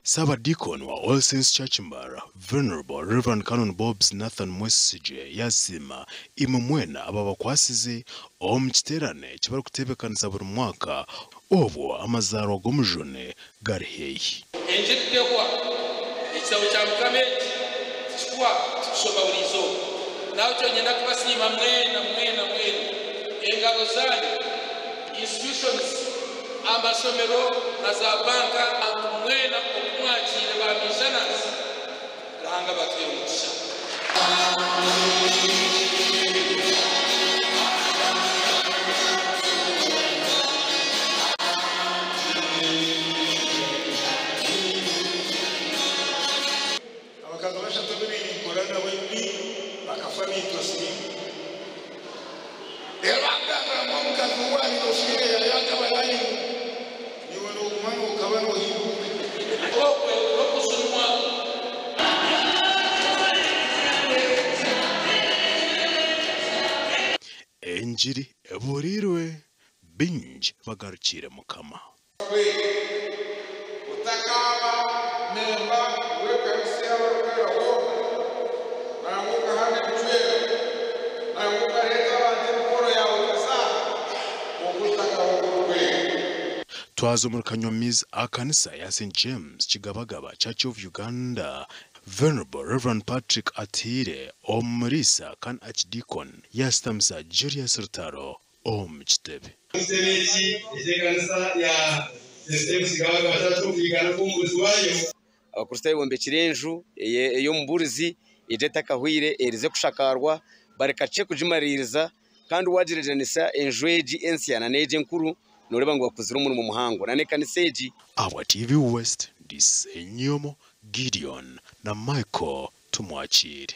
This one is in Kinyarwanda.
Saba Deacon wa All Saints Church Mbarara, Venerable Reverend Canon Bobs Nathan Mwesije yazima imumwena aba bakwasize mu kiterane kibari kutebekanisa buri mwaka obwo amazaro g'omujone gari heyi. Enjittegwa ekitabo kya Mukama kikuwa tukusoma bulizo nawe kyonyenda kubasiima mwena engalo zanyu institutions amasomero na za banka mwena okumwakira ba missionaries Ruhanga batwe umugisha. Abakazi bashatu bikorana webi bakafami tosi eranga mukazi wali tosire yakabalani ni wono umwana ukabano hibu okusunwa Enjiri eburirwe bingi bagarukire Mukama. utakaba memba wekanisa barokera ho namuka hane kuchwera namuka leta bante mukoro yawe kasa okutaka okwe Twazo muri Kanyomizi akanisa ya St James Kigabagaba Church of Uganda. Venerable Reverend Patrick Atire omurisa kan Archdeacon yastamsa Julius Rutaro omchitebe. Msebeki ezekanisa ya St James Kigabagaba Church of Uganda kumbuzi wayo abakristaayi bombekirenju eyo mburizi ejeta kahwire erize kushakarwa barekache kujimaririza kandi wajirejanisa enjweji ensiana neje nkuru noreba ngo bakuzira umuntu mu muhango nane kaniseji Our TV West disenyomo Gideon na Michael tumwachire.